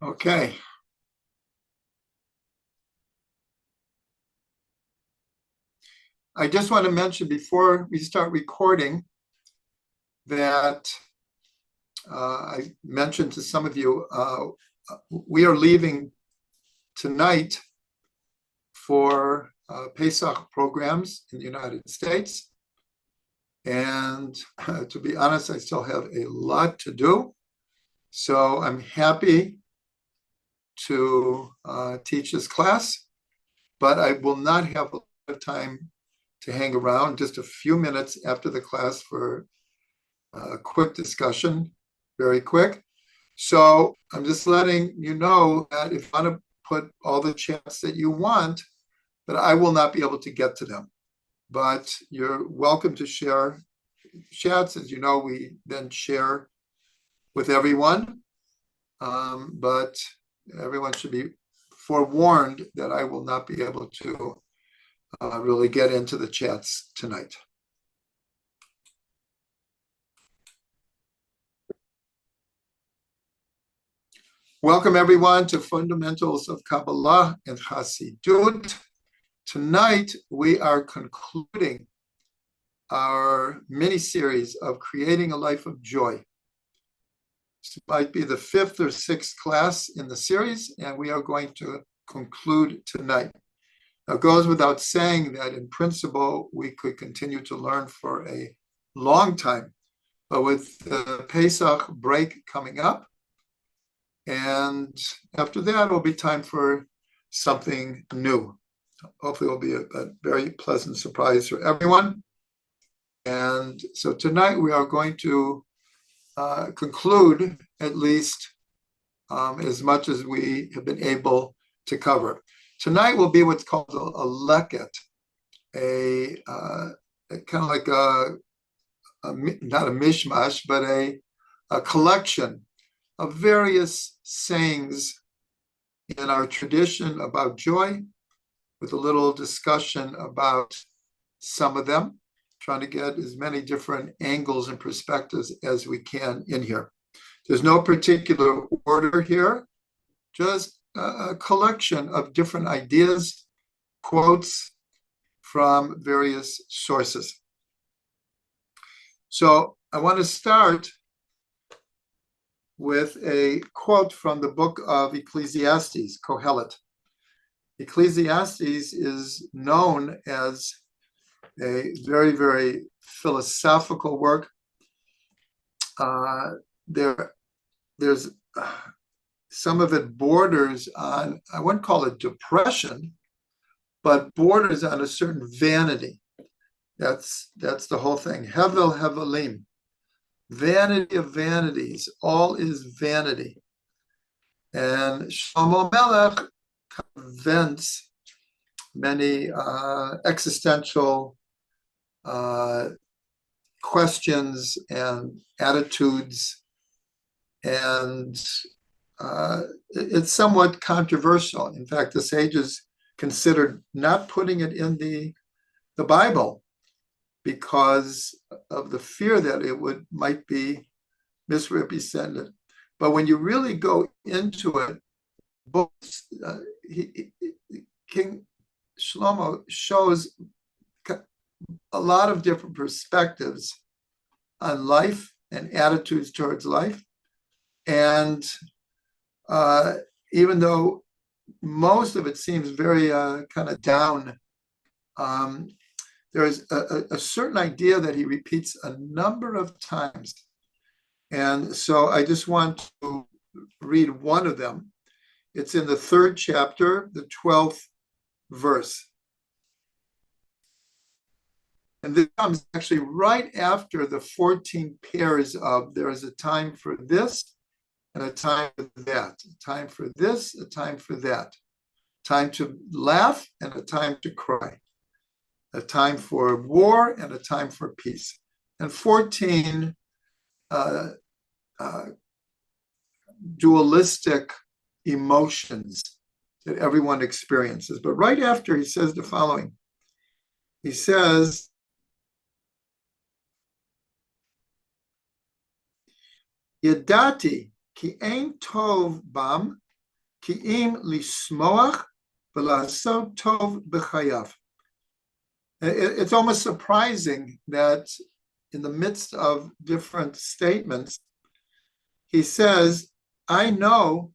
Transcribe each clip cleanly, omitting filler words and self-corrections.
Okay. I just want to mention before we start recording that I mentioned to some of you, we are leaving tonight for Pesach programs in the United States. And to be honest, I still have a lot to do. So I'm happy to teach this class, but I will not have a lot of time to hang around, just a few minutes after the class for a quick discussion, very quick. So I'm just letting you know that if you want to put all the chats that you want, that I will not be able to get to them. But you're welcome to share chats. As you know, we then share with everyone. But everyone should be forewarned that I will not be able to really get into the chats tonight. Welcome everyone to Fundamentals of Kabbalah and Hasidut. Tonight we are concluding our mini-series of creating a life of joy. This might be the fifth or sixth class in the series, and we are going to conclude tonight. Now, it goes without saying that in principle, we could continue to learn for a long time, but with the Pesach break coming up, and after that, it will be time for something new. Hopefully, it will be a very pleasant surprise for everyone. And so tonight, we are going to conclude at least as much as we have been able to cover. Tonight will be what's called a leket, a kind of like not a mishmash, but a collection of various sayings in our tradition about joy, with a little discussion about some of them, trying to get as many different angles and perspectives as we can in here. There's no particular order here, just a collection of different ideas, quotes from various sources. So I want to start with a quote from the book of Ecclesiastes, Kohelet. Ecclesiastes is known as a very, very philosophical work. There's some of it borders on, I wouldn't call it depression, but borders on a certain vanity. That's the whole thing. Hevel hevelim, vanity of vanities. All is vanity. And Shlomo Melech vents many existential questions and attitudes, and it's somewhat controversial. In fact, the sages considered not putting it in the Bible because of the fear that it might be misrepresented. But when you really go into it, both King Shlomo shows a lot of different perspectives on life and attitudes towards life. And even though most of it seems very kind of down, there is a certain idea that he repeats a number of times. And so I just want to read one of them. It's in the 3rd chapter, the 12th verse. And this comes actually right after the 14 pairs of there is a time for this and a time for that, a time for this, a time for that, time to laugh and a time to cry, a time for war and a time for peace, and 14 dualistic emotions that everyone experiences. But right after, he says the following. He says, Yadati ki ein tov bam Ki'im lismoach v'lasot tov b'chayav. It's almost surprising that in the midst of different statements, he says, I know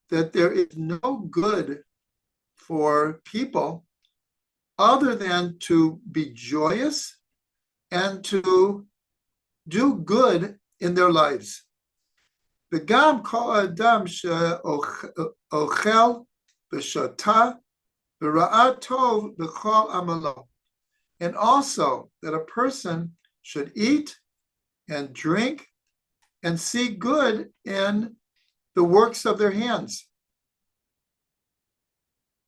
that there is no good for people other than to be joyous and to do good in their lives. וגם כל אדם שאוכל ושתה וראה טוב בכל עמלו. And also that a person should eat and drink and see good in the works of their hands.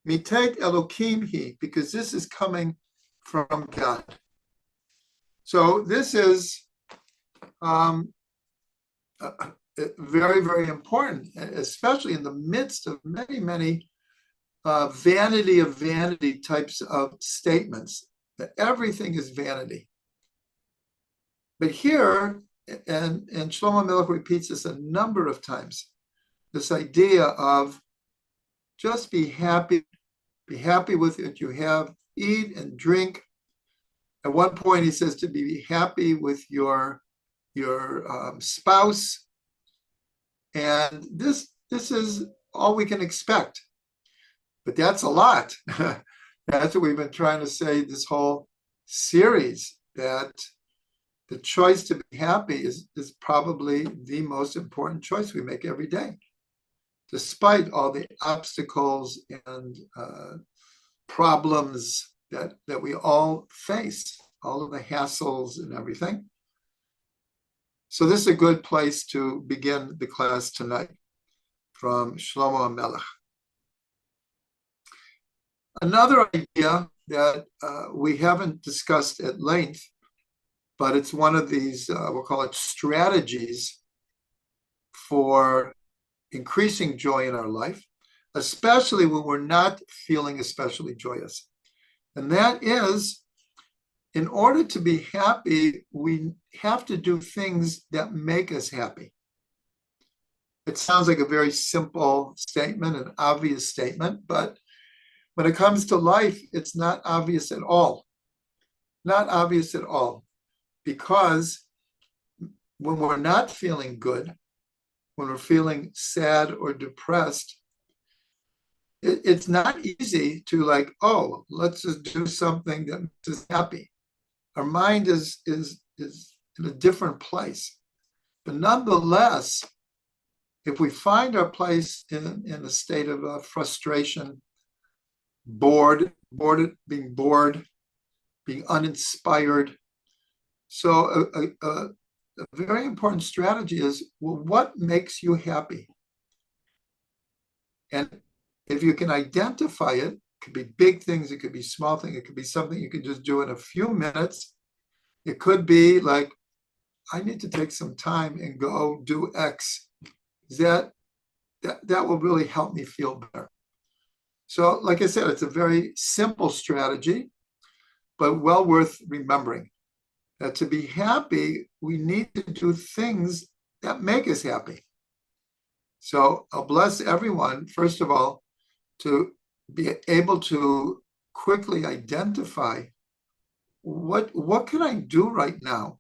Mitek Elokim hi, because this is coming from God. So this is very, very important, especially in the midst of many, many vanity of vanity types of statements, that everything is vanity. But here, and Shlomo Melech repeats this a number of times, this idea of just be happy with what you have, eat and drink. At one point, he says to be happy with your spouse, and this is all we can expect. But that's a lot. That's what we've been trying to say this whole series, that the choice to be happy is probably the most important choice we make every day, despite all the obstacles and problems that we all face, all of the hassles and everything. So this is a good place to begin the class tonight from Shlomo Melech. Another idea that we haven't discussed at length, but it's one of these, we'll call it strategies for increasing joy in our life, especially when we're not feeling especially joyous. And that is, in order to be happy, we have to do things that make us happy. It sounds like a very simple statement, an obvious statement, but when it comes to life, it's not obvious at all. Not obvious at all. Because when we're not feeling good, when we're feeling sad or depressed, it's not easy to like, oh, let's just do something that makes us happy. Our mind is in a different place. But nonetheless, if we find our place in a state of frustration, being bored, being uninspired. So a very important strategy is, well, what makes you happy? And if you can identify it, it could be big things, it could be small things, it could be something you can just do in a few minutes. It could be like, I need to take some time and go do X. That will really help me feel better. So, like I said, it's a very simple strategy, but well worth remembering that to be happy, we need to do things that make us happy. So I'll bless everyone, first of all, to be able to quickly identify what can I do right now?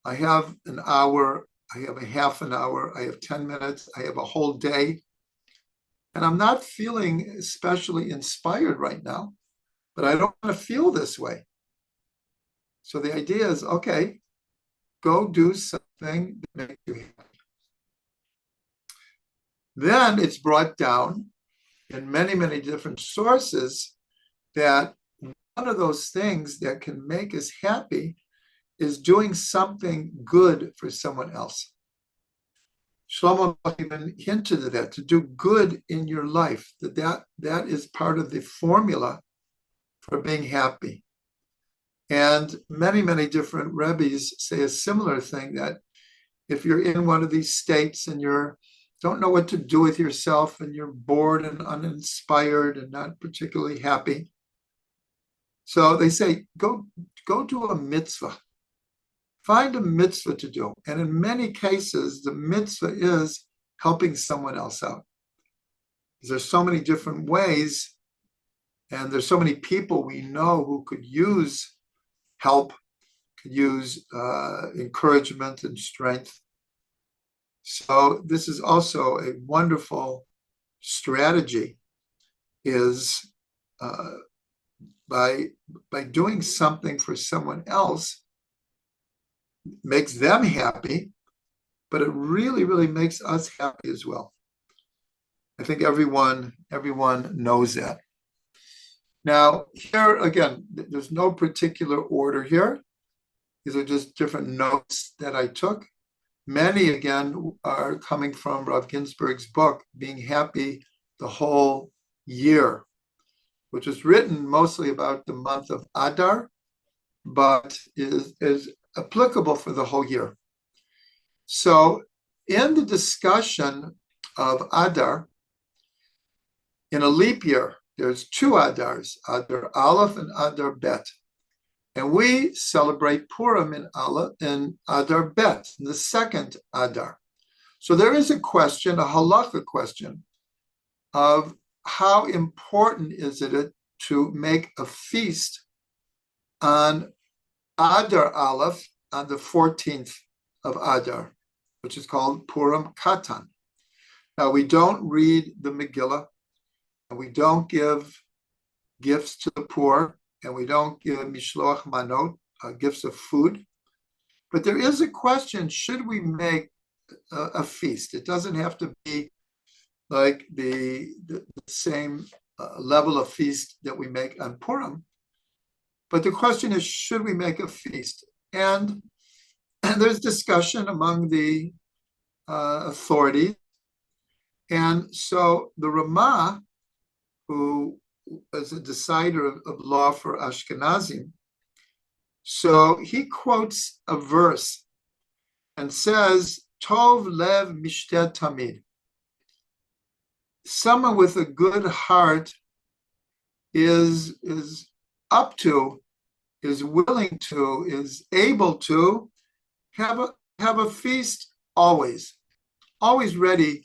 I have an hour, I have a half an hour, I have 10 minutes, I have a whole day. And I'm not feeling especially inspired right now, but I don't want to feel this way. So the idea is, okay, go do something that makes you happy. Then it's brought down in many, many different sources that one of those things that can make us happy is doing something good for someone else. Shlomo even hinted at that, to do good in your life, that is part of the formula for being happy. And many, many different Rebbes say a similar thing, that if you're in one of these states and you don't know what to do with yourself and you're bored and uninspired and not particularly happy, so they say, go do a mitzvah. Find a mitzvah to do. And in many cases, the mitzvah is helping someone else out. There's so many different ways, and there's so many people we know who could use help, could use encouragement and strength. So this is also a wonderful strategy, is by doing something for someone else, makes them happy, but it really, really makes us happy as well. I think everyone knows that. Now, here again, there's no particular order here. These are just different notes that I took. Many, again, are coming from Rav Ginsburg's book, Being Happy the Whole Year, which was written mostly about the month of Adar, but is applicable for the whole year. So in the discussion of Adar, in a leap year, there's two Adars, Adar Aleph and Adar Bet. And we celebrate Purim in Adar Bet, in the second Adar. So there is a question, a halacha question, of how important is it to make a feast on Adar Aleph on the 14th of Adar, which is called Purim Katan. Now, we don't read the Megillah, and we don't give gifts to the poor, and we don't give mishloach manot, gifts of food. But there is a question, should we make a feast? It doesn't have to be like the same level of feast that we make on Purim. But the question is, should we make a feast? And there's discussion among the authorities. And so the Ramah, who is a decider of law for Ashkenazim, so he quotes a verse and says, Tov lev mishtet tamid. Someone with a good heart is up to, is willing to, is able to have a feast always ready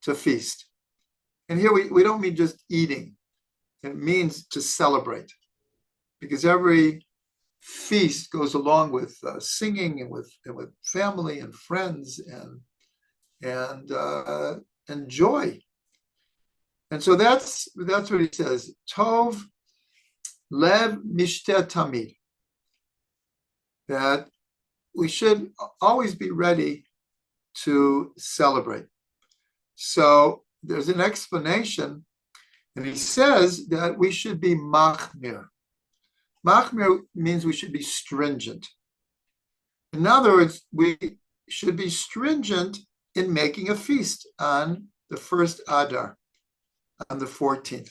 to feast. And here we don't mean just eating. It means to celebrate, because every feast goes along with singing and with family and friends and joy. And so that's what he says. Tov lev mishtet tamid. That we should always be ready to celebrate. So there's an explanation, and he says that we should be machmir. Machmir means we should be stringent. In other words, we should be stringent in making a feast on the first Adar, on the 14th.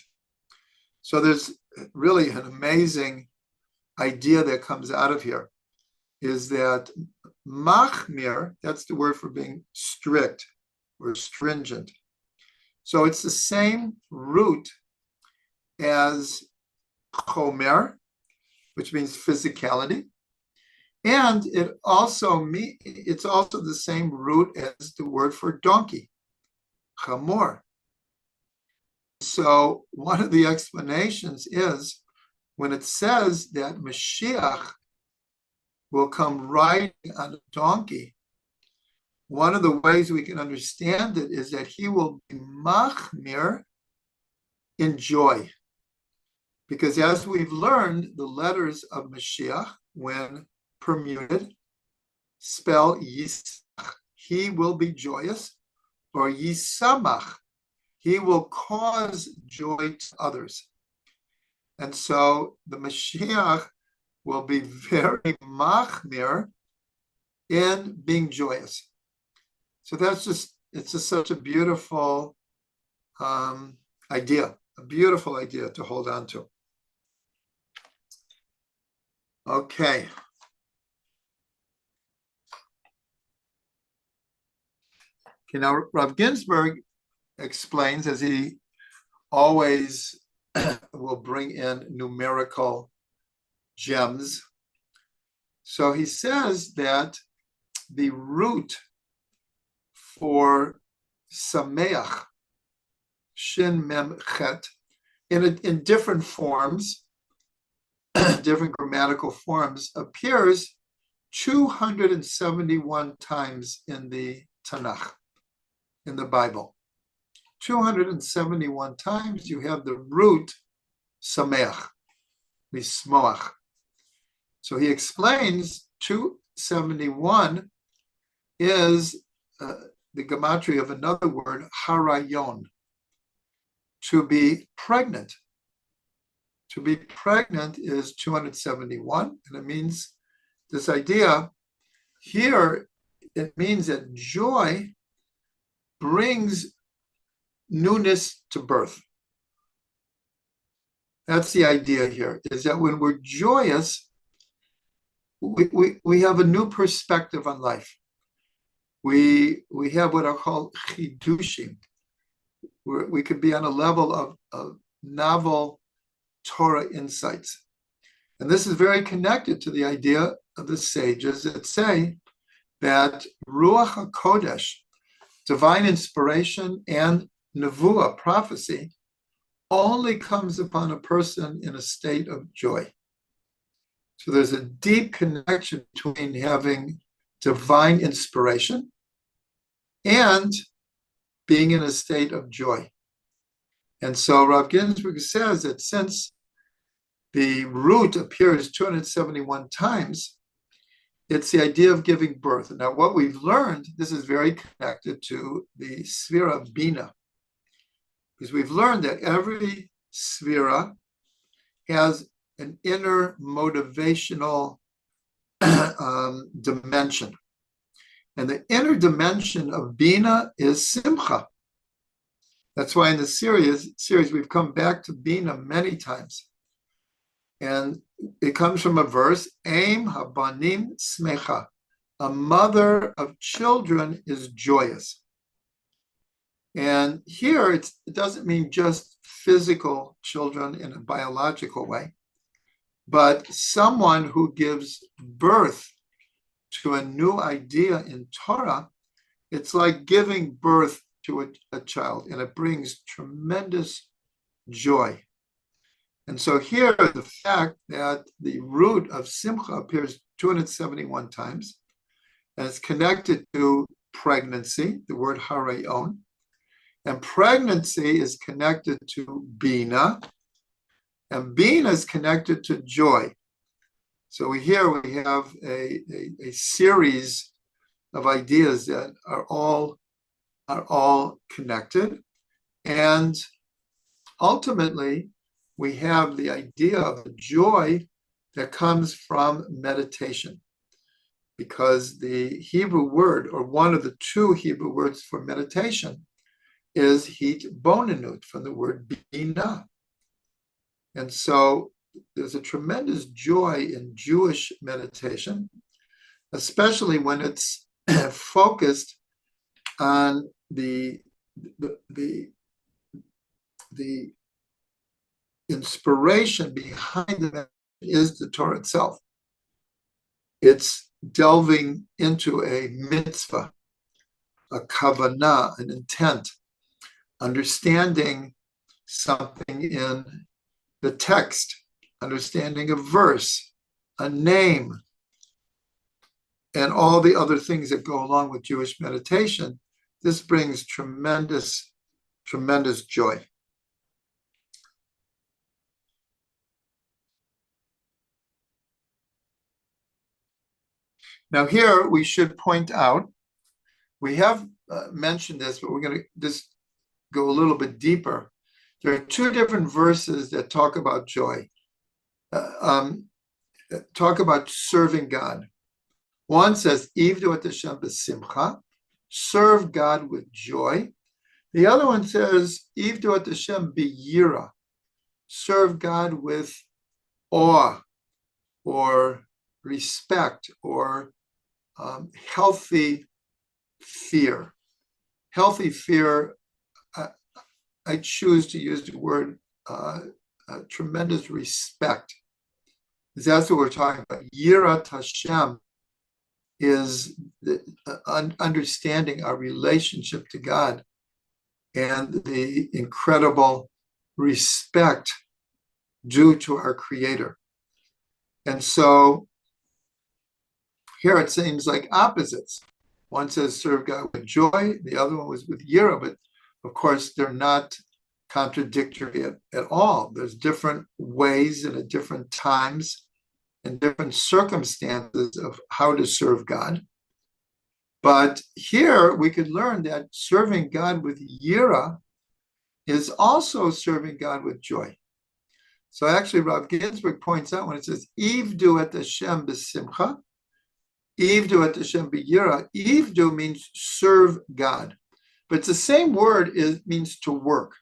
So there's really an amazing idea that comes out of here, is that machmir, that's the word for being strict or stringent. So it's the same root as chomer, which means physicality. And it's also the same root as the word for donkey, chamor. So one of the explanations is when it says that Mashiach will come riding on a donkey, one of the ways we can understand it is that he will be machmir in joy. Because as we've learned, the letters of Mashiach, when permuted, spell Yisach, he will be joyous, or Yisamach, he will cause joy to others. And so the Mashiach will be very machmir in being joyous. So it's just such a beautiful idea, a beautiful idea to hold on to. Okay. Now Rav Ginsburg explains, as he always will bring in numerical gems. So he says that the root for sameach Shin Mem Chet, in different forms, different grammatical forms, appears 271 times in the Tanakh, in the Bible. 271 times you have the root sameach, mismoach. So he explains 271 is the gematria of another word, harayon, to be pregnant. To be pregnant is 271, and it means this idea here, it means that joy brings newness to birth. That's the idea here, is that when we're joyous, we have a new perspective on life. We have what are called chidushim. We could be on a level of novel Torah insights. And this is very connected to the idea of the sages that say that Ruach HaKodesh, divine inspiration, and Nevuah, prophecy, only comes upon a person in a state of joy. So there's a deep connection between having divine inspiration and being in a state of joy. And so Rav Ginsburg says that since the root appears 271 times, it's the idea of giving birth. Now, what we've learned, this is very connected to the Sphira of Bina, because we've learned that every Sphira has an inner motivational dimension. And the inner dimension of Bina is Simcha. That's why in the series we've come back to Bina many times. And it comes from a verse, Aim Habanim Smecha. A mother of children is joyous. And here it doesn't mean just physical children in a biological way, but someone who gives birth to a new idea in Torah. It's like giving birth to a child, and it brings tremendous joy. And so here, the fact that the root of Simcha appears 271 times, and it's connected to pregnancy, the word harayon, and pregnancy is connected to Bina, and Bina is connected to joy. So here we have a series of ideas that are all connected. And ultimately, we have the idea of the joy that comes from meditation. Because the Hebrew word, or one of the two Hebrew words for meditation, is hitbonenut, from the word bina. And so there's a tremendous joy in Jewish meditation, especially when it's focused on the inspiration behind it is the Torah itself. It's delving into a mitzvah, a kavanah, an intent, understanding something in the text, understanding a verse, a name, and all the other things that go along with Jewish meditation. This brings tremendous, tremendous joy. Now here we should point out, we have mentioned this, but we're going to just go a little bit deeper. There are two different verses that talk about joy, talk about serving God. One says, Ivdu et Hashem b'simcha, serve God with joy. The other one says, Ivdu et Hashem b'yira, serve God with awe or respect or healthy fear. Healthy fear, I choose to use the word tremendous respect. That's what we're talking about. Yirat Hashem is the, understanding our relationship to God and the incredible respect due to our Creator. And so here it seems like opposites. One says serve God with joy, the other one was with yira, but of course they're not contradictory at all. There's different ways and at different times and different circumstances of how to serve God. But here we could learn that serving God with yira is also serving God with joy. So actually, Rav Ginsburg points out when it says, Ivdu et Hashem b'simcha, Ivdu et Hashem b'yira, Ivdu means serve God. But it's the same word, means to work.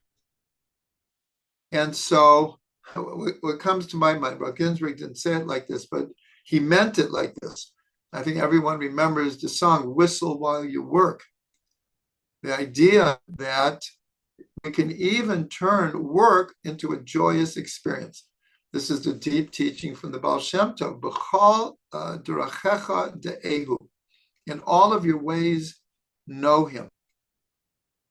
And so what comes to my mind, Rav Ginsburg didn't say it like this, but he meant it like this. I think everyone remembers the song, Whistle While You Work. The idea that we can even turn work into a joyous experience. This is the deep teaching from the Baal Shem Tov. B'chol derachecha de'ehu. In all of your ways, know him.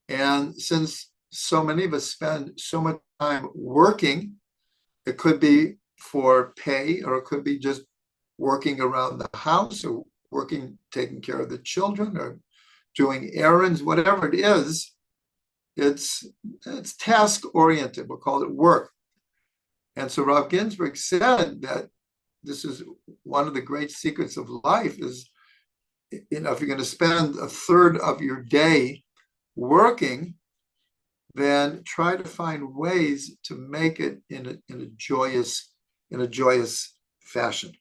And since so many of us spend so much time working, it could be for pay, or it could be just working around the house, or working, taking care of the children, or doing errands, whatever it is. It's task oriented. We'll call it work. And so Rav Ginsburg said that this is one of the great secrets of life is, if you're going to spend a third of your day working, then try to find ways to make it in a joyous fashion.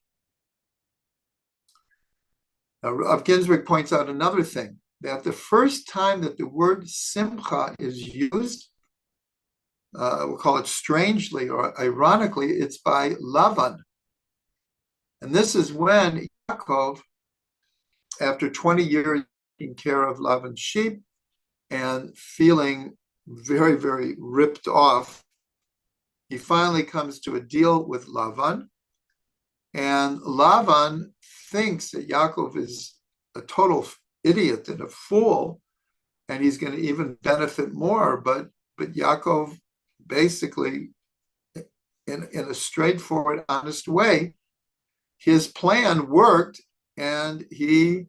Now, Rav Ginsburg points out another thing, that the first time that the word simcha is used, we'll call it strangely or ironically, it's by Lavan. And this is when Yaakov, after 20 years taking care of Lavan's sheep and feeling very, very ripped off, he finally comes to a deal with Lavan. And Lavan thinks that Yaakov is a total idiot and a fool, and he's going to even benefit more. But Yaakov basically, in a straightforward, honest way, his plan worked, and he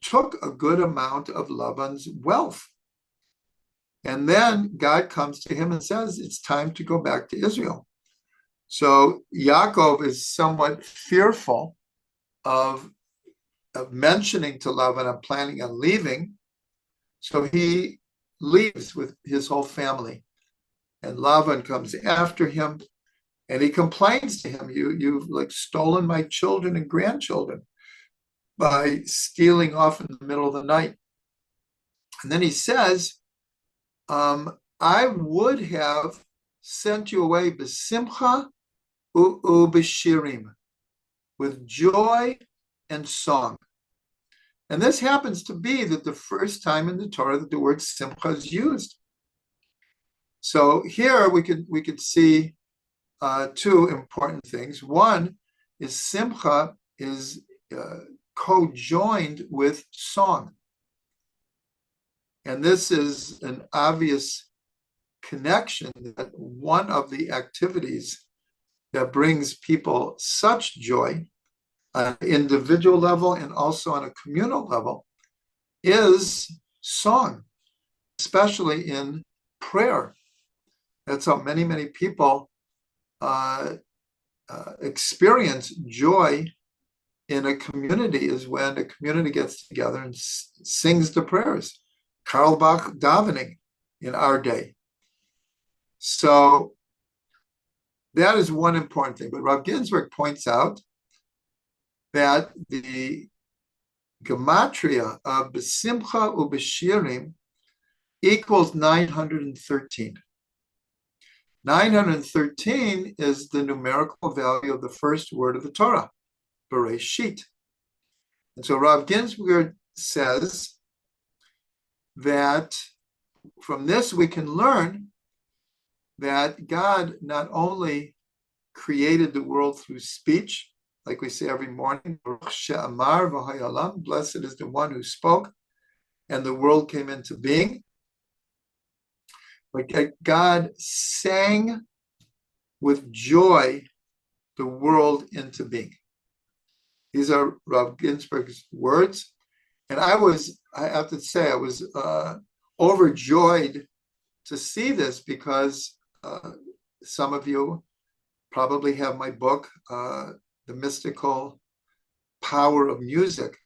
took a good amount of Laban's wealth. And then God comes to him and says, it's time to go back to Israel. So Yaakov is somewhat fearful of mentioning to Laban, I'm planning on leaving. So he leaves with his whole family. And Laban comes after him, and he complains to him, you've like stolen my children and grandchildren by stealing off in the middle of the night. And then he says, I would have sent you away b'simcha u'b'shirim, with joy and song. And this happens to be that the first time in the Torah that the word simcha is used. So here we could see two important things. One is simcha is co-joined with song. And this is an obvious connection that one of the activities that brings people such joy on an individual level and also on a communal level is song, especially in prayer. That's how many, many people experience joy in a community, is when a community gets together and sings the prayers. Karl Bach davening in our day. So that is one important thing. But Rav Ginsburg points out that the gematria of B'simcha u'b'shirim equals 913. 913 is the numerical value of the first word of the Torah, Bereshit. And so Rav Ginsburg says that from this we can learn that God not only created the world through speech, like we say every morning, blessed is the one who spoke, and the world came into being. But God sang with joy the world into being. These are Rav Ginsburg's words. And I have to say, I was overjoyed to see this because some of you probably have my book, The Mystical Power of Music.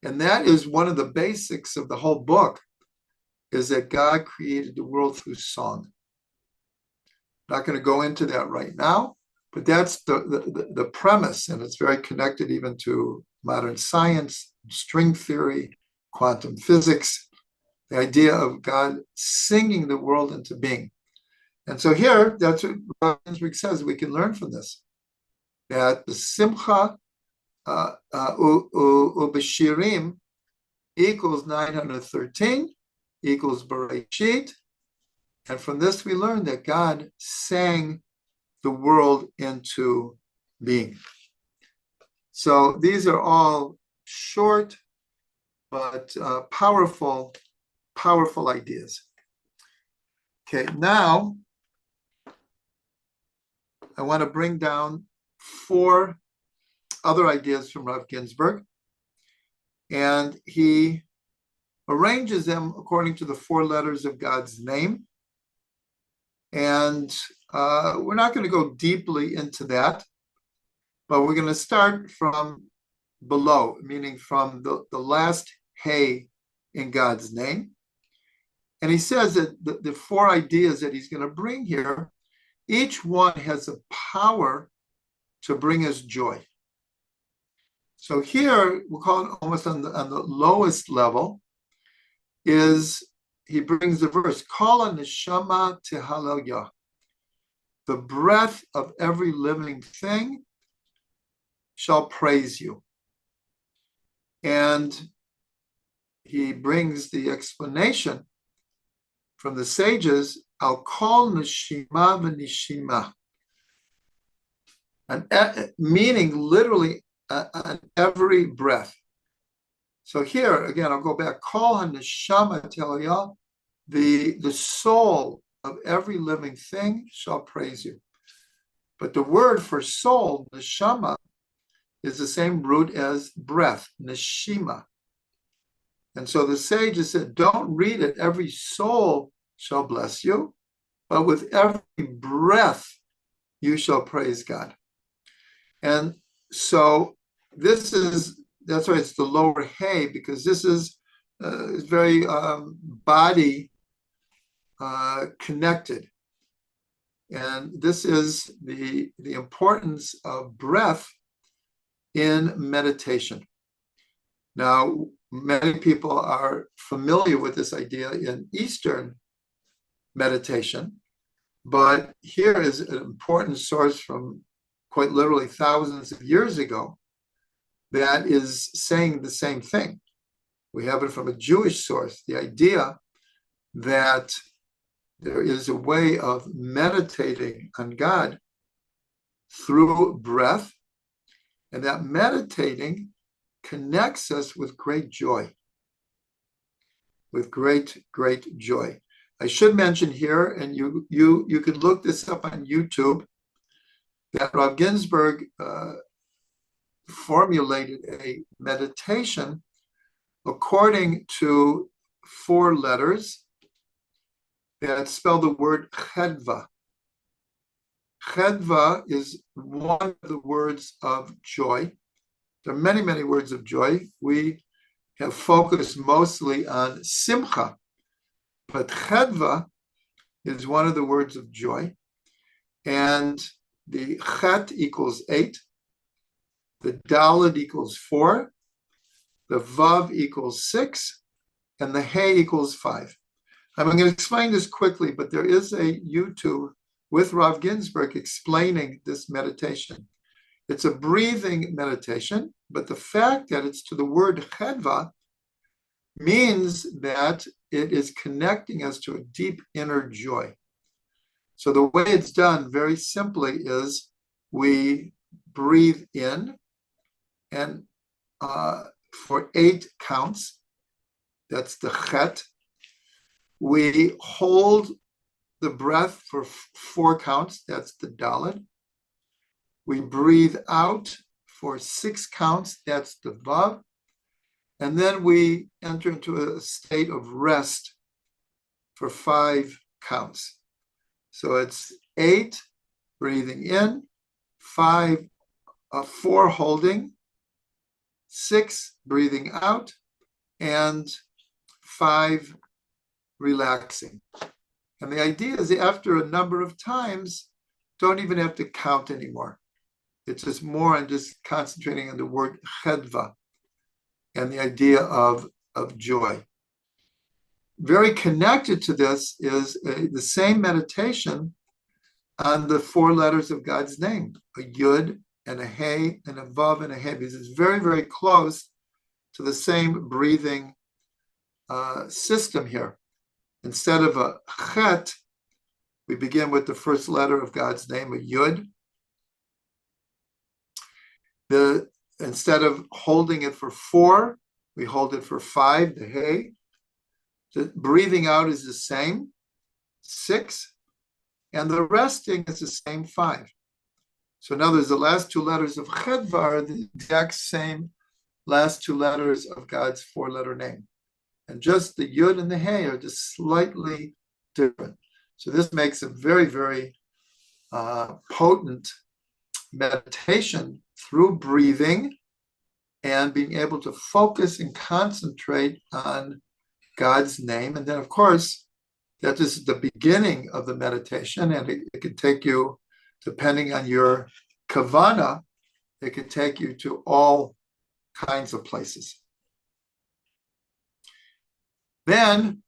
And that is one of the basics of the whole book, is that God created the world through song. Not going to go into that right now, but that's the premise, and it's very connected even to modern science, string theory, quantum physics, the idea of God singing the world into being. And so here, that's what Ginsburg says we can learn from this, that the simcha ubeshirim equals 913 equals Bereshit. And from this we learn that God sang the world into being. So these are all short but powerful ideas. Okay, now I want to bring down 4 other ideas from Rav Ginsburg, and he arranges them according to the 4 letters of God's name. And we're not going to go deeply into that, but we're going to start from below, meaning from the last hey in God's name. And he says that the 4 ideas that he's going to bring here, each one has a power to bring us joy. So here, we'll call it almost on the lowest level, is he brings the verse, Kol neshama tehalel. The breath of every living thing shall praise you. And he brings the explanation from the sages, Al kol neshima v'nishima, meaning literally on every breath. So here, again, I'll go back, Kol haneshama tehalel, the soul of every living thing shall praise you. But the word for soul, neshama, is the same root as breath, neshima. And so the sages said, don't read it, every soul shall bless you, but with every breath you shall praise God. And so that's why it's the lower hey, because this is very body connected. And this is the importance of breath in meditation. Now, many people are familiar with this idea in Eastern meditation, but here is an important source from quite literally thousands of years ago that is saying the same thing. We have it from a Jewish source, the idea that there is a way of meditating on God through breath, and that meditating connects us with great joy, with great joy. I should mention here, and you could look this up on YouTube, that Rav Ginsburg formulated a meditation according to 4 letters that spell the word chedva. Chedva is one of the words of joy. There are many words of joy. We have focused mostly on simcha, but chedva is one of the words of joy. And the chet equals 8, the daled equals 4, the vav equals 6, and the hey equals 5. I'm going to explain this quickly, but there is a YouTube with Rav Ginsburg explaining this meditation. It's a breathing meditation, but the fact that it's to the word chedva means that it is connecting us to a deep inner joy. So the way it's done very simply is we breathe in, and for 8 counts, that's the chet. We hold the breath for 4 counts, that's the Dalet. We breathe out for 6 counts, that's the Vav. And then we enter into a state of rest for 5 counts. So it's 8 breathing in, 4 holding, 6 breathing out, and 5 relaxing. And the idea is after a number of times, don't even have to count anymore. It's just more on just concentrating on the word chedva and the idea of joy. Very connected to this is the same meditation on the 4 letters of God's name, a yud and a hey and a vav and a hey, because it's very, very close to the same breathing system here. Instead of a chet, we begin with the first letter of God's name, a yud. Instead of holding it for 4, we hold it for 5, the hey. The breathing out is the same, 6, and the resting is the same, 5. So in other words, the last 2 letters of chedva are the exact same last 2 letters of God's 4-letter name. And just the yud and the hey are just slightly different. So this makes a very, very potent meditation through breathing and being able to focus and concentrate on God's name. And then, of course, that is the beginning of the meditation, and it can take you, depending on your kavana, it can take you to all kinds of places. Then,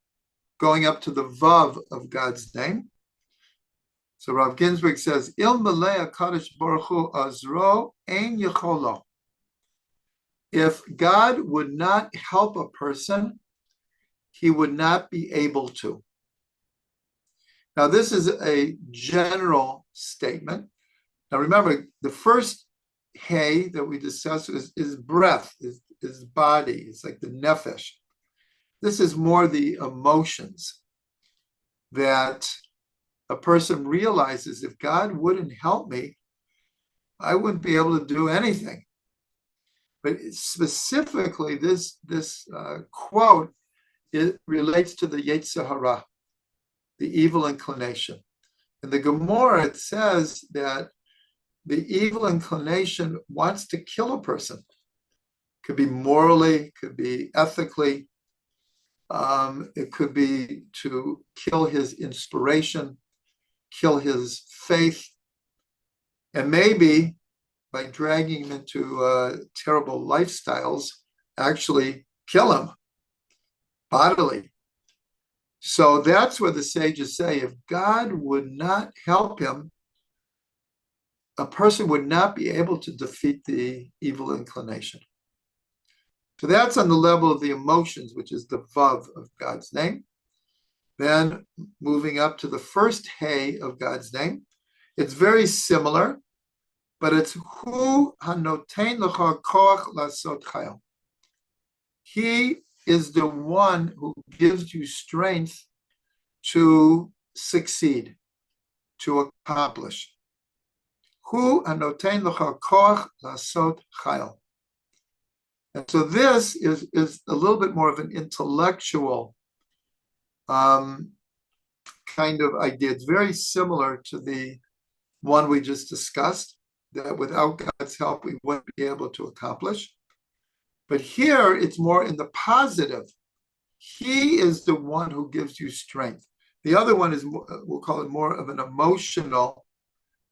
going up to the Vav of God's name. So Rav Ginsburg says, Il malei HaKadosh Baruch Hu azro ein yecholo. If God would not help a person, he would not be able to. Now, this is a general statement. Now, remember, the first hey that we discussed is breath, is body. It's like the nefesh. This is more the emotions that a person realizes if God wouldn't help me, I wouldn't be able to do anything. But specifically, this quote, it relates to the Yetzer Hara, the evil inclination. In the Gemara, it says that the evil inclination wants to kill a person. Could be morally, could be ethically. It could be to kill his inspiration, kill his faith, and maybe by dragging him into terrible lifestyles, actually kill him bodily. So that's what the sages say. If God would not help him, a person would not be able to defeat the evil inclination. So that's on the level of the emotions, which is the Vav of God's name. Then moving up to the first Hey of God's name. It's very similar, but it's Hu Hanotein Lecha Koach Lasot Chayil. He is the one who gives you strength to succeed, to accomplish. Hu Hanotein Lecha Koach Lasot Chayil. And so this is a little bit more of an intellectual kind of idea. It's very similar to the one we just discussed, that without God's help, we wouldn't be able to accomplish. But here, it's more in the positive. He is the one who gives you strength. The other one is, we'll call it more of an emotional,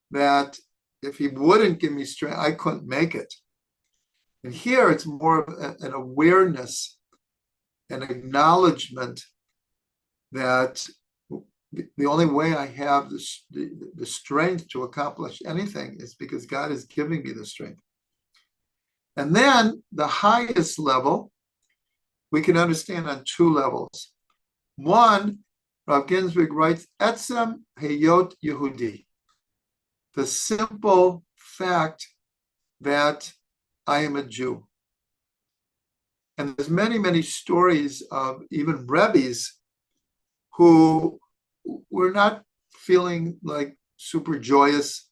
that if he wouldn't give me strength, I couldn't make it. And here it's more of an awareness, an acknowledgement that the only way I have the strength to accomplish anything is because God is giving me the strength. And then the highest level, we can understand on 2 levels. One, Rav Ginsburg writes, Etzem Heyot Yehudi, the simple fact that I am a Jew. And there's many, many stories of even Rebbes who were not feeling like super joyous.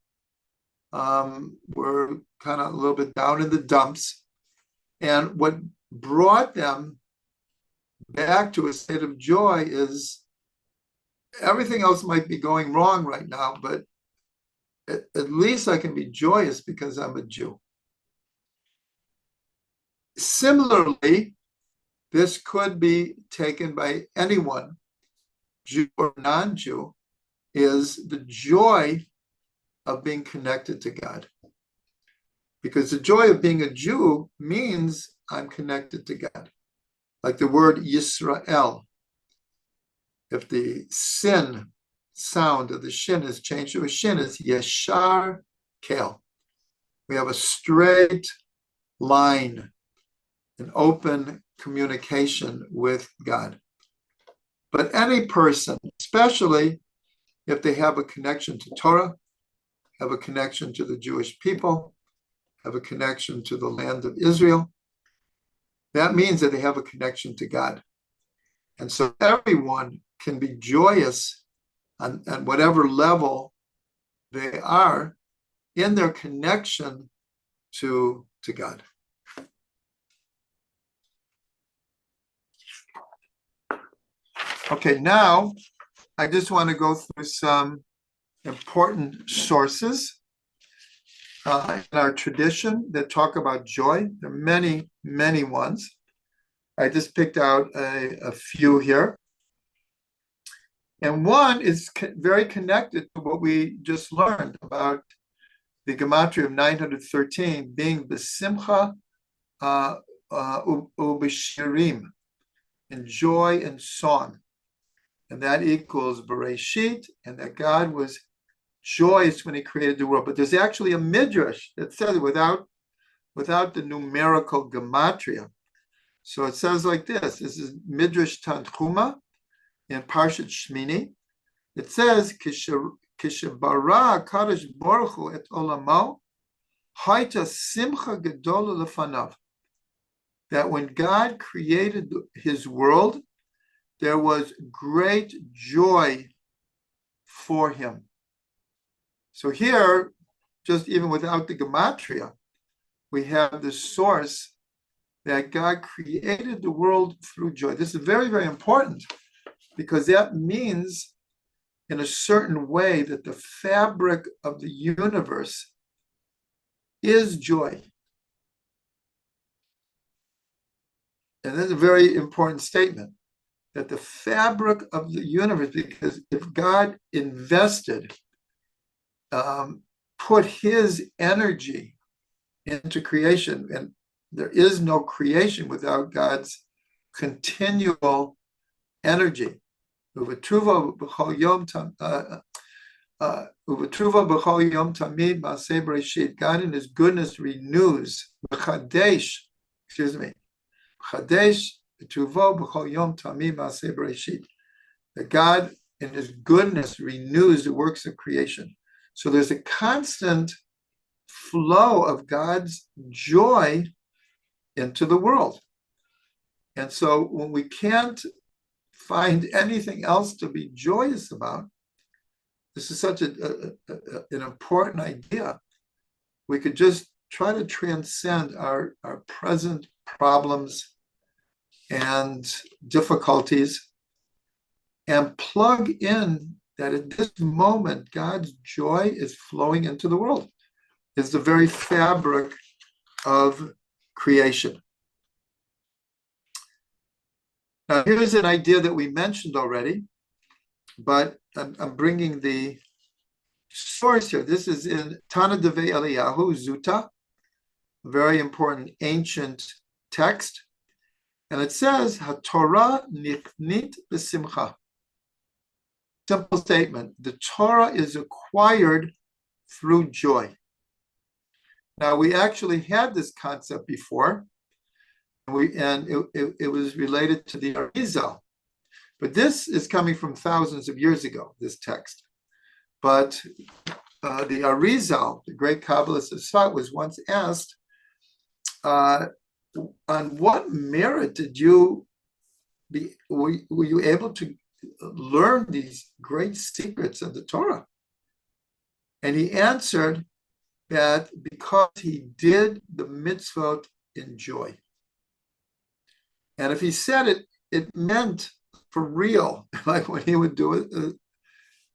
Were kind of a little bit down in the dumps. And what brought them back to a state of joy is everything else might be going wrong right now, but at least I can be joyous because I'm a Jew. Similarly, this could be taken by anyone, Jew or non-Jew, is the joy of being connected to God. Because the joy of being a Jew means I'm connected to God. Like the word Yisrael. If the sin sound of the shin is changed to a shin, it's Yeshar Kel. We have a straight line, an open communication with God. But any person, especially if they have a connection to Torah, have a connection to the Jewish people, have a connection to the land of Israel, that means that they have a connection to God. And so everyone can be joyous on whatever level they are in their connection to God. Okay, now I just want to go through some important sources in our tradition that talk about joy. There are many, many ones. I just picked out a few here. And one is very connected to what we just learned about the gematria of 913 being besimcha ubishirim, in joy and song. And that equals Bereshit, and that God was joyous when he created the world. But there's actually a midrash that says without the numerical gematria. So it says like this. This is Midrash Tanchuma in Parshat Shmini. It says, Kishabara Kadosh Baruch Hu et olamo, haita simcha gedola lefanav. That when God created his world, there was great joy for him. So here, just even without the gematria, we have the source that God created the world through joy. This is very, very important because that means in a certain way that the fabric of the universe is joy. And that's a very important statement, that the fabric of the universe, because if God invested, put his energy into creation, and there is no creation without God's continual energy. God in his goodness renews. That God in his goodness renews the works of creation. So there's a constant flow of God's joy into the world. And so when we can't find anything else to be joyous about, this is such an important idea. We could just try to transcend our present problems and difficulties and plug in that at this moment, God's joy is flowing into the world. It's the very fabric of creation. Now, here's an idea that we mentioned already, but I'm bringing the source here. This is in Tana Devei Eliyahu, Zuta, a very important ancient text. And it says, HaTorah nichnit b'simcha. Simple statement. The Torah is acquired through joy. Now, we actually had this concept before, and it was related to the Arizal. But this is coming from thousands of years ago, this text. But the Arizal, the great Kabbalist of Sfat, was once asked, on what merit were you able to learn these great secrets of the Torah? And he answered that because he did the mitzvot in joy. And if he said it, it meant for real, like when he would do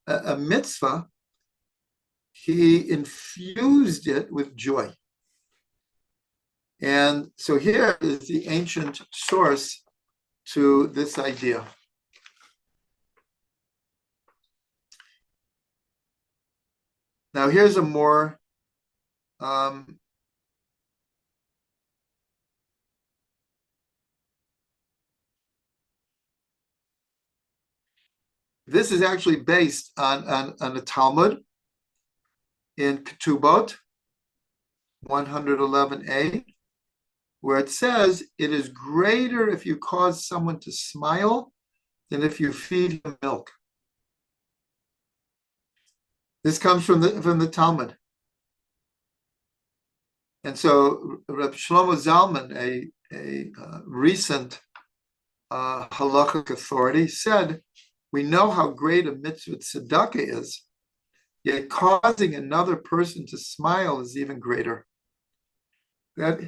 a mitzvah, he infused it with joy. And so here is the ancient source to this idea. Now here's a more this is actually based on the Talmud in Ketubot 111a, where it says, it is greater if you cause someone to smile than if you feed him milk. This comes from the Talmud. And so Reb Shlomo Zalman, a recent halachic authority, said, we know how great a mitzvah tzedakah is, yet causing another person to smile is even greater. That,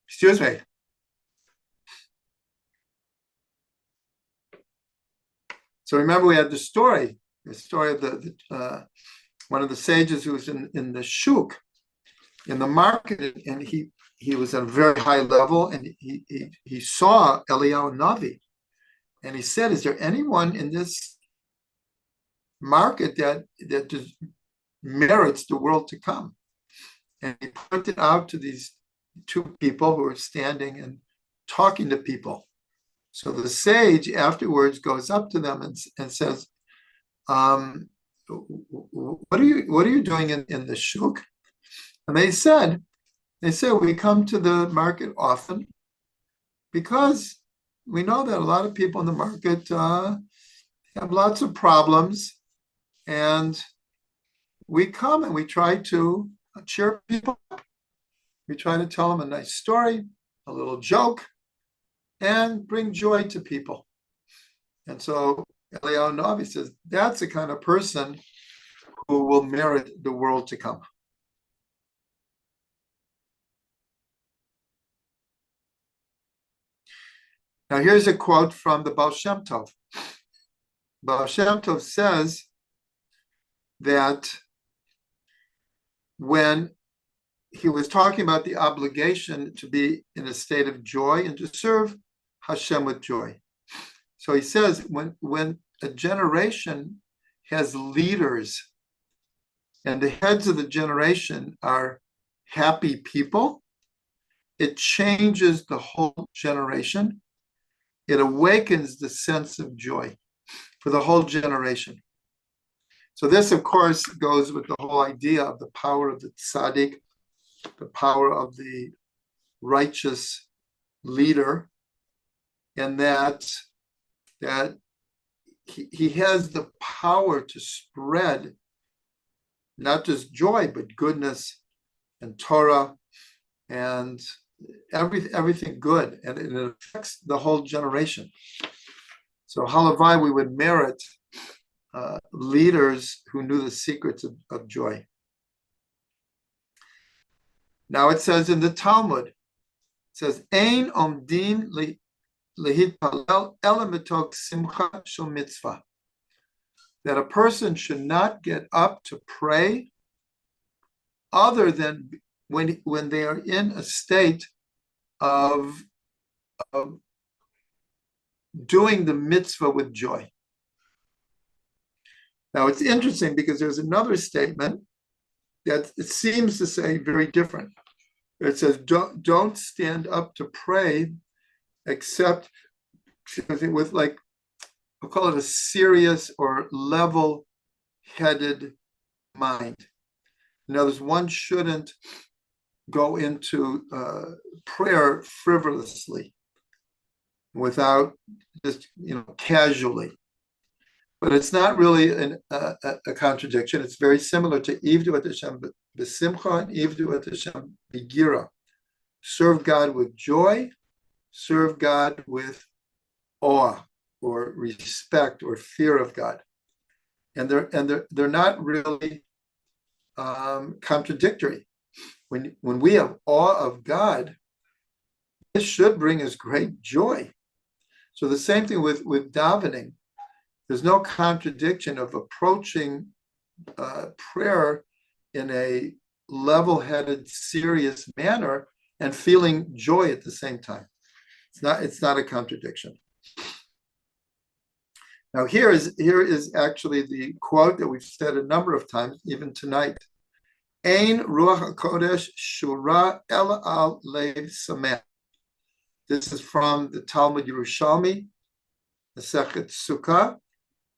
excuse me. So remember, we had the story of the one of the sages who was in the shuk, in the market, and he was at a very high level, and he saw Eliyahu Navi, and he said, "Is there anyone in this market that just merits the world to come?" And he pointed out to these two people who were standing and talking to people. So the sage afterwards goes up to them and says, what are you doing in the shuk? And they said, we come to the market often because we know that a lot of people in the market have lots of problems, and we come and we try to cheer people up. We try to tell them a nice story, a little joke, and bring joy to people. And so Eliyahu Navi says, that's the kind of person who will merit the world to come. Now here's a quote from the Baal Shem Tov. Baal Shem Tov says that when he was talking about the obligation to be in a state of joy and to serve Hashem with joy. So he says, when a generation has leaders and the heads of the generation are happy people, it changes the whole generation. It awakens the sense of joy for the whole generation. So this, of course, goes with the whole idea of the power of the tzaddik, the power of the righteous leader, and that he has the power to spread not just joy, but goodness and Torah and everything good, and it affects the whole generation. So halavai, we would merit leaders who knew the secrets of joy. Now it says in the Talmud, it says, Ein omdin lehitpalel ela mitok simcha shel mitzvah, that a person should not get up to pray other than when they are in a state of doing the mitzvah with joy. Now it's interesting because there's another statement that it seems to say very different. It says, don't stand up to pray except with, like, I'll call it a serious or level-headed mind. In other words, one shouldn't go into prayer frivolously, without just, casually. But it's not really a contradiction. It's very similar to Ivdu et Hashem b'simcha and Ivdu et Hashem b'gira. Serve God with joy serve God with awe or respect or fear of God. And they're not really contradictory. When we have awe of God, this should bring us great joy. So the same thing with davening. There's no contradiction of approaching prayer in a level-headed, serious manner and feeling joy at the same time. It's not a contradiction. Now here is actually the quote that we've said a number of times, even tonight. Ein Ruach HaKodesh Shura El Al Lev Sameh. This is from the Talmud Yerushalmi, the Sechet Sukkah.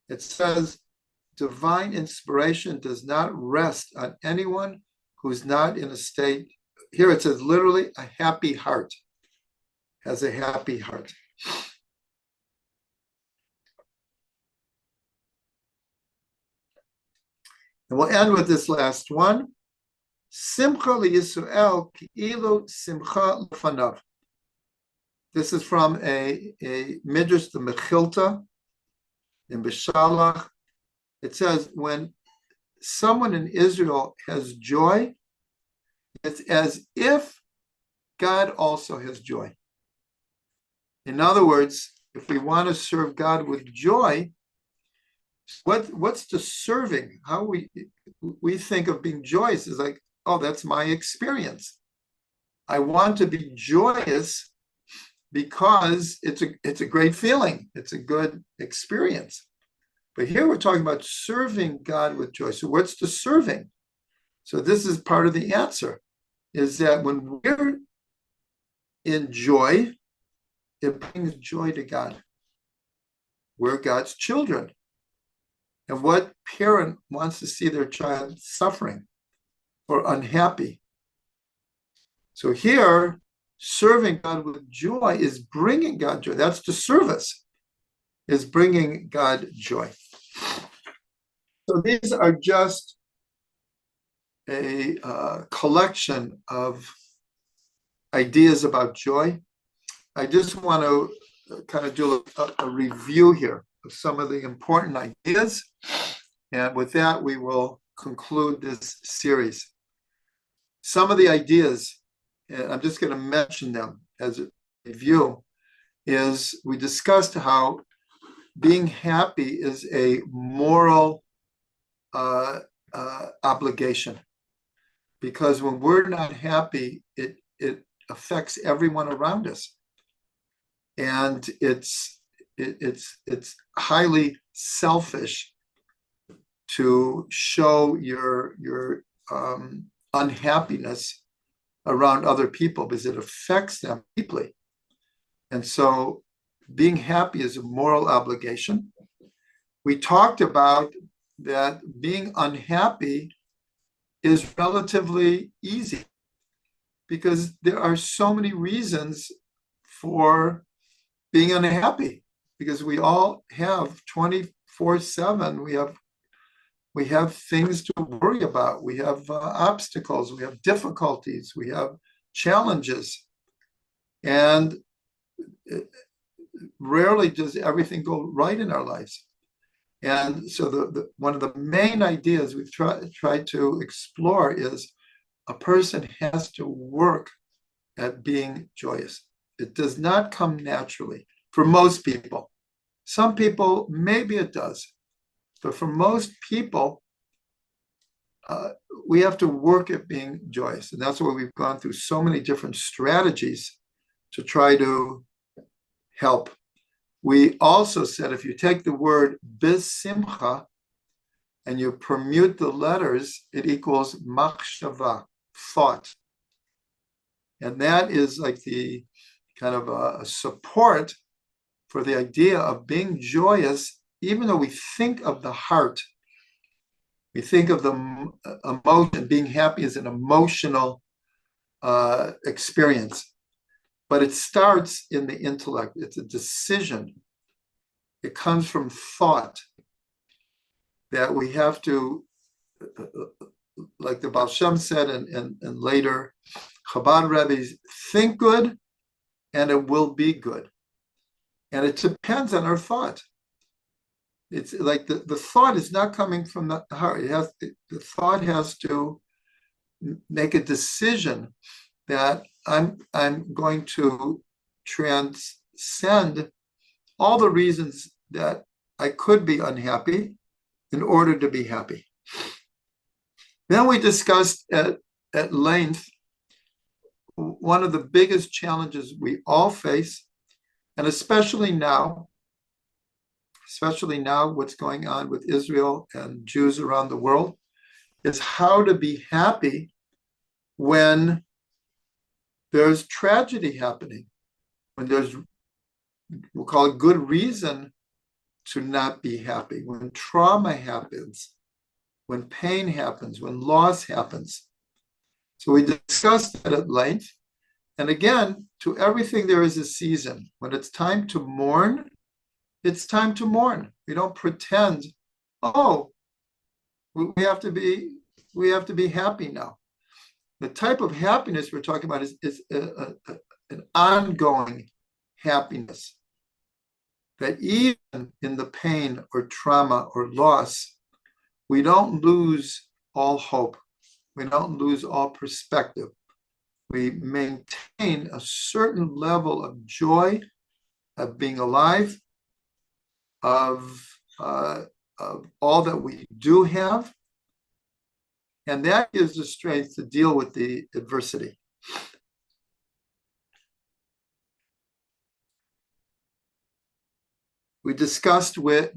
It says, divine inspiration does not rest on anyone who's not in a state. Here it says literally a happy heart, has a happy heart. And we'll end with this last one. Simcha liyisrael ki'ilu simcha lefanav. This is from a midrash, the Mechilta in Beshalach. It says when someone in Israel has joy, it's as if God also has joy. In other words, if we want to serve God with joy, what's the serving? How we think of being joyous is like, oh, that's my experience. I want to be joyous because it's a great feeling. It's a good experience. But here we're talking about serving God with joy. So what's the serving? So this is part of the answer, is that when we're in joy, it brings joy to God. We're God's children. And what parent wants to see their child suffering or unhappy? So here, serving God with joy is bringing God joy. That's the service, is bringing God joy. So these are just a collection of ideas about joy. I just want to kind of do a review here of some of the important ideas. And with that, we will conclude this series. Some of the ideas, and I'm just going to mention them as a review, is we discussed how being happy is a moral obligation. Because when we're not happy, it affects everyone around us. And it's highly selfish to show your unhappiness around other people because it affects them deeply. And so being happy is a moral obligation. We talked about that being unhappy is relatively easy because there are so many reasons for being unhappy, because we all have 24/7, we have things to worry about. We have obstacles, we have difficulties, we have challenges. And rarely does everything go right in our lives. And so one of the main ideas we've tried to explore is a person has to work at being joyous. It does not come naturally for most people. Some people, maybe it does. But for most people, we have to work at being joyous. And that's why we've gone through so many different strategies to try to help. We also said if you take the word bisimcha and you permute the letters, it equals machshava, thought. And that is like the kind of a support for the idea of being joyous, even though we think of the heart. We think of the emotion, being happy as an emotional experience. But it starts in the intellect. It's a decision. It comes from thought that we have to, like the Baal Shem said, and later Chabad rabbis, think good and it will be good. And it depends on our thought. It's like the thought is not coming from the heart. The thought has to make a decision that I'm going to transcend all the reasons that I could be unhappy in order to be happy. Then we discussed at length one of the biggest challenges we all face, and especially now, what's going on with Israel and Jews around the world, is how to be happy when there's tragedy happening, when there's, we'll call it good reason to not be happy, when trauma happens, when pain happens, when loss happens. So we discussed that at length. And again, to everything there is a season. When it's time to mourn, it's time to mourn. We don't pretend, oh, we have to be happy now. The type of happiness we're talking about is an ongoing happiness, that even in the pain or trauma or loss, we don't lose all hope. We don't lose all perspective. We maintain a certain level of joy of being alive, of all that we do have. And that gives us strength to deal with the adversity. We discussed with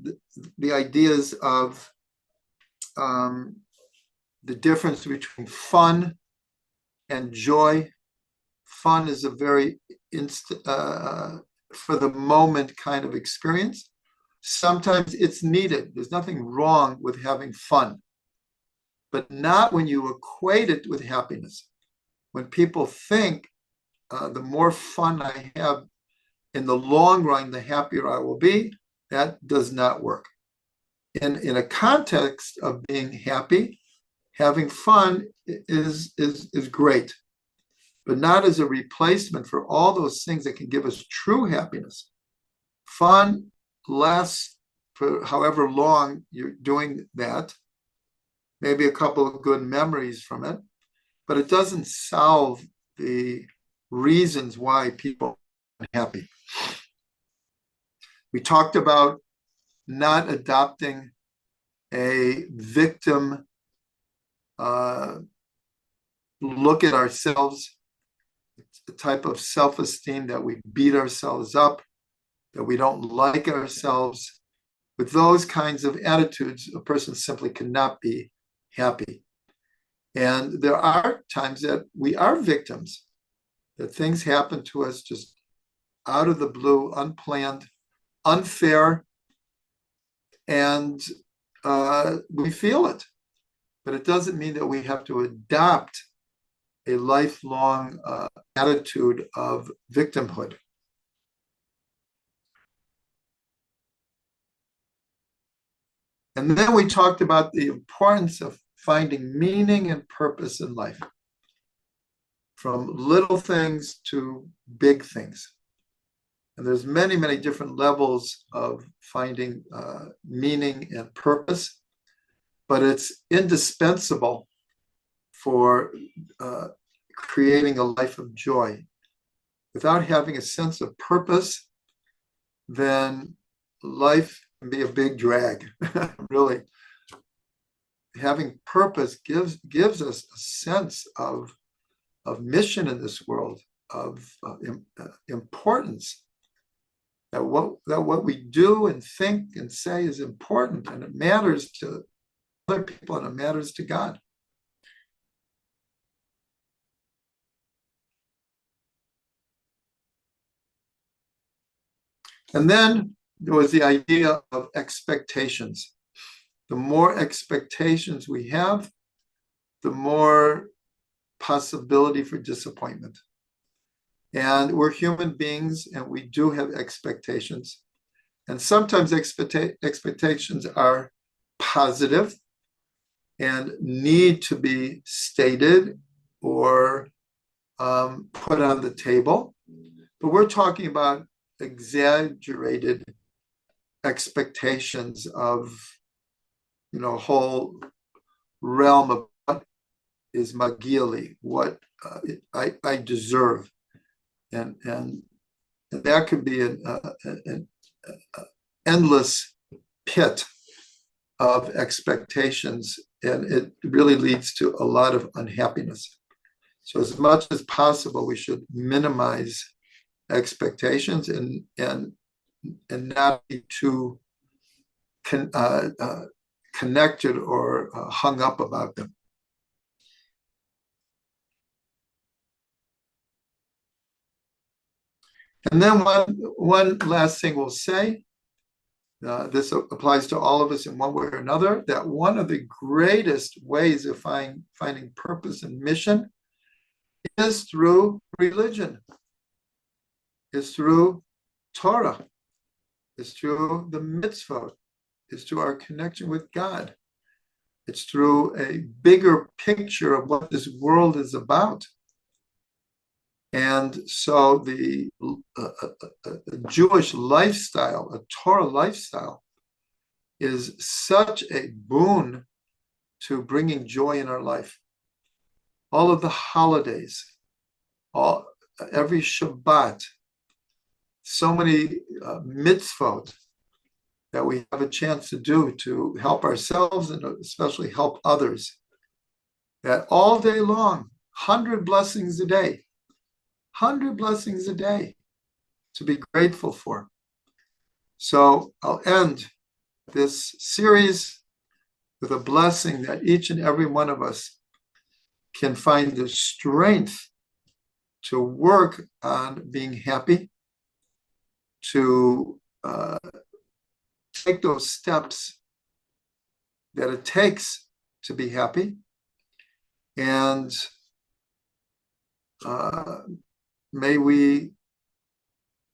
the ideas of the difference between fun and joy. Fun is a very for the moment kind of experience. Sometimes it's needed. There's nothing wrong with having fun, but not when you equate it with happiness. When people think the more fun I have in the long run, the happier I will be, that does not work. In a context of being happy, having fun is great, but not as a replacement for all those things that can give us true happiness. Fun lasts for however long you're doing that, maybe a couple of good memories from it, but it doesn't solve the reasons why people are happy. We talked about not adopting a victim look at ourselves, the type of self-esteem that we beat ourselves up, that we don't like ourselves. With those kinds of attitudes, a person simply cannot be happy. And there are times that we are victims, that things happen to us just out of the blue, unplanned, unfair, and we feel it. But it doesn't mean that we have to adopt a lifelong attitude of victimhood. And then we talked about the importance of finding meaning and purpose in life, from little things to big things. And there's many, many different levels of finding meaning and purpose, but it's indispensable for creating a life of joy. Without having a sense of purpose, then life can be a big drag. Really, having purpose gives us a sense of mission in this world, of importance. That what we do and think and say is important, and it matters to other people, and it matters to God. And then there was the idea of expectations. The more expectations we have, the more possibility for disappointment. And we're human beings, and we do have expectations. And sometimes expectations are positive and need to be stated or put on the table. But we're talking about exaggerated expectations of, a whole realm of what is Magili, what I deserve. And that could be an endless pit of expectations, and it really leads to a lot of unhappiness. So as much as possible, we should minimize expectations and not be too connected or hung up about them. And then one last thing we'll say, this applies to all of us in one way or another, that one of the greatest ways of finding purpose and mission is through religion, is through Torah, is through the mitzvot, is through our connection with God. It's through a bigger picture of what this world is about. And so the Jewish lifestyle, a Torah lifestyle, is such a boon to bringing joy in our life. All of the holidays, every Shabbat, so many mitzvot that we have a chance to do to help ourselves and especially help others. That all day long, 100 blessings a day, 100 blessings a day to be grateful for. So I'll end this series with a blessing that each and every one of us can find the strength to work on being happy, to take those steps that it takes to be happy, and may we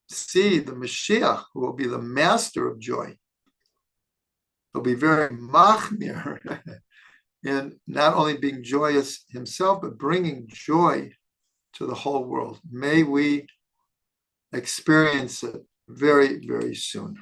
see the Mashiach, who will be the master of joy. He'll be very machmir in not only being joyous himself, but bringing joy to the whole world. May we experience it very, very soon.